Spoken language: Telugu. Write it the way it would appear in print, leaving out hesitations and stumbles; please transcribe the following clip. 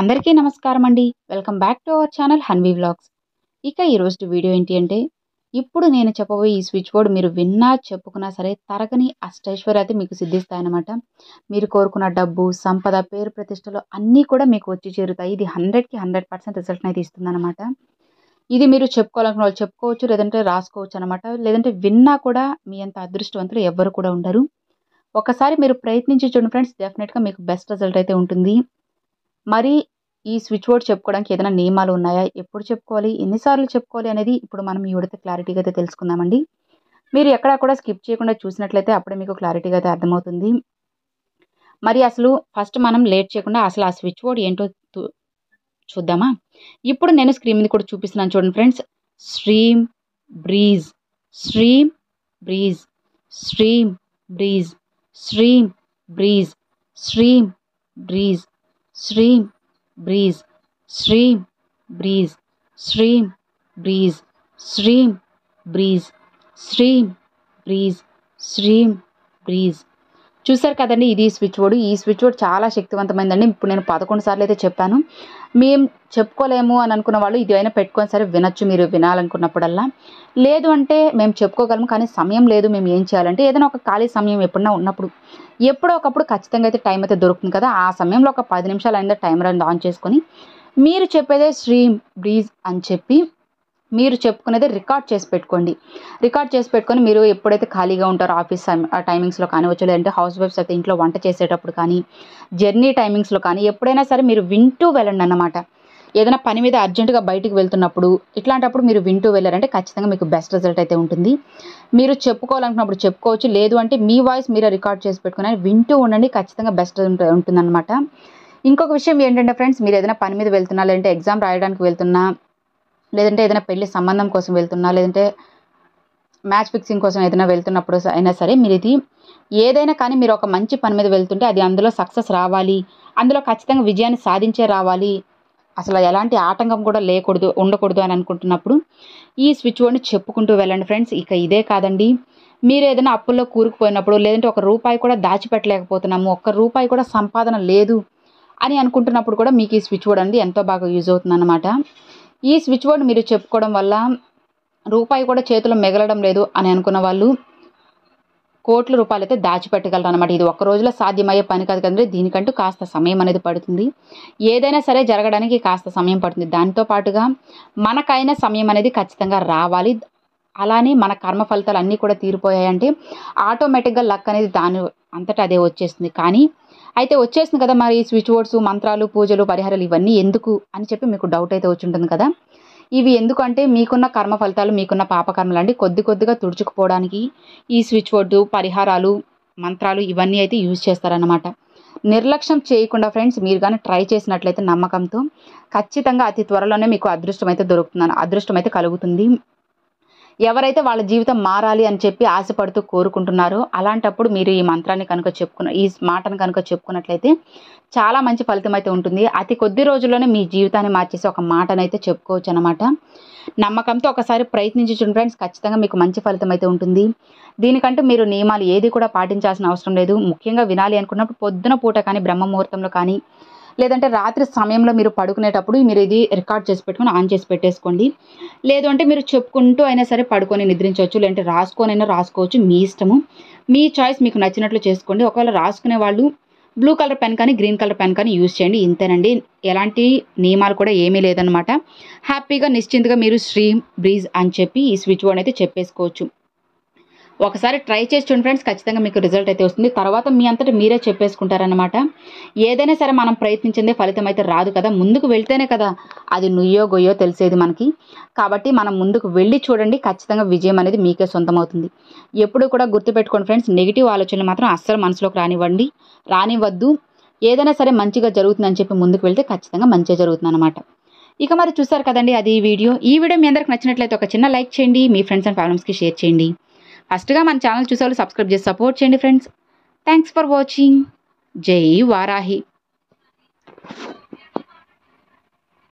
అందరికీ నమస్కారం అండి. Welcome back to our channel Hanvi vlogs. ఇక ఈరోజు వీడియో ఏంటి అంటే, ఇప్పుడు నేను చెప్పబోయే ఈ స్విచ్ బోర్డ్ మీరు విన్నా, చెప్పుకున్నా సరే తరగని అష్టైశ్వర్యాలు మీకు సిద్ధిస్తాయన్నమాట. మీరు కోరుకున్న డబ్బు, సంపద, పేరు ప్రతిష్టలు అన్నీ కూడా మీకు వచ్చి చేరుతాయి. ఇది 100కి 100% రిజల్ట్‌ని అయితే ఇస్తుందన్నమాట. ఇది మీరు చెప్పుకోవాలనుకున్న వాళ్ళు చెప్పుకోవచ్చు, లేదంటే రాసుకోవచ్చు అనమాట. లేదంటే విన్నా కూడా మీ అంత అదృష్టవంతులు ఎవ్వరు కూడా ఉండరు. ఒకసారి మీరు ప్రయత్నించి చూడండి ఫ్రెండ్స్, డెఫినిట్‌గా మీకు బెస్ట్ రిజల్ట్ అయితే ఉంటుంది. మరి ఈ స్విచ్ బోర్డ్ చెప్పుకోవడానికి ఏదైనా నియమాలు ఉన్నాయా? ఎప్పుడు చెప్పుకోవాలి? ఎన్ని సార్లు చెప్పుకోవాలి? అనేది ఇప్పుడు మనం ఈ వీడియోతో క్లారిటీగా అయితే తెలుసుకుందామండి. మీరు ఎక్కడా కూడా స్కిప్ చేయకుండా చూసినట్లయితే అప్పుడే మీకు క్లారిటీగా అయితే అర్థమవుతుంది. మరి అసలు ఫస్ట్ మనం లేట్ చేయకుండా అసలు ఆ స్విచ్ బోర్డ్ ఏంటో చూద్దామా? ఇప్పుడు నేను స్క్రీన్ మీద కూడా చూపిస్తున్నాను చూడండి friends. Stream breeze, stream breeze, stream breeze, stream breeze, stream breeze, stream breeze, stream breeze, stream breeze, stream breeze, stream breeze, stream breeze. చూసారు కదండి, ఇది స్విచ్ బోర్డు. ఈ స్విచ్ బోర్డ్ చాలా శక్తివంతమైందండి. ఇప్పుడు నేను 11 సార్లు అయితే చెప్పాను. మేము చెప్పుకోలేము అని అనుకున్న వాళ్ళు ఇది అయినా పెట్టుకొని సరే వినొచ్చు మీరు వినాలనుకున్నప్పుడల్లా. లేదు అంటే మేము చెప్పుకోగలము కానీ సమయం లేదు, మేము ఏం చేయాలంటే ఏదైనా ఒక ఖాళీ సమయం ఎప్పుడన్నా ఉన్నప్పుడు ఎప్పుడో ఒకప్పుడు ఖచ్చితంగా అయితే టైం అయితే దొరుకుతుంది కదా, ఆ సమయంలో ఒక 10 నిమిషాలు అయినా టైమర్ అనేది ఆన్ చేసుకొని మీరు చెప్పేదే స్ట్రీమ్ బ్రీజ్ అని చెప్పి మీరు చెప్పుకునేది రికార్డ్ చేసి పెట్టుకోండి. రికార్డ్ చేసి పెట్టుకొని మీరు ఎప్పుడైతే ఖాళీగా ఉంటారో ఆఫీస్ టైమింగ్స్లో కానివచ్చు, లేదంటే హౌస్ వైఫ్స్ అయితే ఇంట్లో వంట చేసేటప్పుడు కానీ, జర్నీ టైమింగ్స్లో కానీ ఎప్పుడైనా సరే మీరు వింటూ వెళ్ళండి అన్నమాట. ఏదైనా పని మీద అర్జెంటుగా బయటికి వెళ్తున్నప్పుడు ఇట్లాంటప్పుడు మీరు వింటూ వెళ్ళారంటే ఖచ్చితంగా మీకు బెస్ట్ రిజల్ట్ అయితే ఉంటుంది. మీరు చెప్పుకోవాలనుకున్నప్పుడు చెప్పుకోవచ్చు, లేదు అంటే మీ వాయిస్ మీరే రికార్డ్ చేసి పెట్టుకుని వింటూ ఉండండి, ఖచ్చితంగా బెస్ట్ ఉంటుందన్నమాట. ఇంకొక విషయం ఏంటంటే ఫ్రెండ్స్, మీరు ఏదైనా పని మీద వెళ్తున్నా, లేదంటే ఎగ్జామ్ రాయడానికి వెళ్తున్నా, లేదంటే ఏదైనా పెళ్లి సంబంధం కోసం వెళ్తున్నా, లేదంటే మ్యాచ్ ఫిక్సింగ్ కోసం ఏదైనా వెళ్తున్నప్పుడు అయినా సరే మీరు ఇది ఏదైనా కానీ మీరు ఒక మంచి పని మీద వెళ్తుంటే అది అందులో సక్సెస్ రావాలి, అందులో ఖచ్చితంగా విజయాన్ని సాధించే రావాలి, అసలు ఎలాంటి ఆటంకం కూడా ఉండకూడదు అని అనుకుంటున్నప్పుడు ఈ స్విచ్ బోర్డ్ని చెప్పుకుంటూ వెళ్ళండి ఫ్రెండ్స్. ఇక ఇదే కాదండి, మీరు ఏదైనా అప్పుల్లో కూరుకుపోయినప్పుడు, లేదంటే ఒక రూపాయి కూడా దాచిపెట్టలేకపోతున్నాము, ఒక్క రూపాయి కూడా సంపాదన లేదు అని అనుకుంటున్నప్పుడు కూడా మీకు ఈ స్విచ్ బోర్డ్ అనేది ఎంతో బాగా యూజ్ అవుతుందన్నమాట. ఈ స్విచ్ బోర్డ్ మీరు చెప్పుకోవడం వల్ల రూపాయి కూడా చేతిలో మిగలడం లేదు అని అనుకున్న వాళ్ళు కోట్ల రూపాయలు అయితే దాచిపెట్టగలరు అనమాట. ఇది ఒక్క రోజులో సాధ్యమయ్యే పని కాదు కదండి, దీనికంటూ కాస్త సమయం అనేది పడుతుంది. ఏదైనా సరే జరగడానికి కాస్త సమయం పడుతుంది. దాంతో పాటుగా మనకైనా సమయం అనేది ఖచ్చితంగా రావాలి. అలానే మన కర్మ ఫలితాలు అన్నీ కూడా తీరిపోయాయంటే ఆటోమేటిక్గా లక్ అనేది దాని అంతటా అదే వచ్చేస్తుంది. కానీ అయితే వచ్చేస్తుంది కదా, మరి స్విచ్ బోర్డ్స్, మంత్రాలు, పూజలు, పరిహారాలు ఇవన్నీ ఎందుకు అని చెప్పి మీకు డౌట్ అయితే వచ్చి ఉంటుంది కదా. ఇవి ఎందుకంటే మీకున్న కర్మ ఫలితాలు, మీకున్న పాపకర్మలు అండి కొద్దిగా తుడుచుకుపోవడానికి ఈ స్విచ్ బోర్డు, పరిహారాలు, మంత్రాలు ఇవన్నీ అయితే యూజ్ చేస్తారన్నమాట. నిర్లక్ష్యం చేయకుండా ఫ్రెండ్స్ మీరు కానీ ట్రై చేసినట్లయితే నమ్మకంతో ఖచ్చితంగా అతి త్వరలోనే మీకు అదృష్టం అయితే కలుగుతుంది. ఎవరైతే వాళ్ళ జీవితం మారాలి అని చెప్పి ఆశపడుతూ కోరుకుంటున్నారో అలాంటప్పుడు మీరు ఈ మంత్రాన్ని కనుక ఈ మాటను కనుక చెప్పుకున్నట్లయితే చాలా మంచి ఫలితం అయితే ఉంటుంది. అతి కొద్ది రోజుల్లోనే మీ జీవితాన్ని మార్చేసి ఒక మాటనైతే చెప్పుకోవచ్చు అనమాట. నమ్మకంతో ఒకసారి ప్రయత్నించి చూడండి ఫ్రెండ్స్, ఖచ్చితంగా మీకు మంచి ఫలితం అయితే ఉంటుంది. దీనికంటూ మీరు నియమాలు ఏది కూడా పాటించాల్సిన అవసరం లేదు. ముఖ్యంగా వినాలి అనుకున్నప్పుడు పొద్దున పూట కానీ, బ్రహ్మ ముహూర్తంలో కానీ, లేదంటే రాత్రి సమయంలో మీరు పడుకునేటప్పుడు మీరు ఇది రికార్డ్ చేసి పెట్టుకొని ఆన్ చేసి పెట్టేసుకోండి. లేదు అంటే మీరు చెప్పుకుంటూ అయినా సరే పడుకొని నిద్రించవచ్చు, లేదంటే రాసుకొనైనా రాసుకోవచ్చు, మీ ఇష్టము. మీ చాయిస్ మీకు నచ్చినట్లు చేసుకోండి. ఒకవేళ రాసుకునే వాళ్ళు బ్లూ కలర్ పెన్ కానీ, గ్రీన్ కలర్ పెన్ కానీ యూజ్ చేయండి. ఇంతేనండి, ఎలాంటి నియమాలు కూడా ఏమీ లేదనమాట. హ్యాపీగా నిశ్చింతగా మీరు స్ట్రీమ్ బ్రీజ్ అని చెప్పి ఈ స్విచ్ బోర్డ్ అయితే చెప్పేసుకోవచ్చు. ఒకసారి ట్రై చేసి చూడండి ఫ్రెండ్స్, ఖచ్చితంగా మీకు రిజల్ట్ అయితే వస్తుంది. తర్వాత మీ అంతటా మీరే చెప్పేసుకుంటారనమాట. ఏదైనా సరే మనం ప్రయత్నించిందే ఫలితం అయితే రాదు కదా, ముందుకు వెళ్తేనే కదా అది నుయ్యో గొయ్యో తెలిసేది మనకి. కాబట్టి మనం ముందుకు వెళ్ళి చూడండి, ఖచ్చితంగా విజయం అనేది మీకే సొంతమవుతుంది. ఎప్పుడు కూడా గుర్తుపెట్టుకోండి ఫ్రెండ్స్, నెగిటివ్ ఆలోచనలు మాత్రం అస్సలు మనసులోకి రానివ్వద్దు. ఏదైనా సరే మంచిగా జరుగుతుందని చెప్పి ముందుకు వెళ్తే ఖచ్చితంగా మంచిగా జరుగుతుంది అనమాట. ఇక మరి చూసారు కదండి, అది ఈ వీడియో మీ అందరికి నచ్చినట్లయితే ఒక చిన్న లైక్ చేయండి, మీ ఫ్రెండ్స్ అండ్ ఫ్యామిలీస్కి షేర్ చేయండి. ఫస్ట్గా మన ఛానల్ చూసేవాళ్ళు సబ్స్క్రైబ్ చేసి సపోర్ట్ చేయండి ఫ్రెండ్స్. Thanks for watching. జై వారాహి.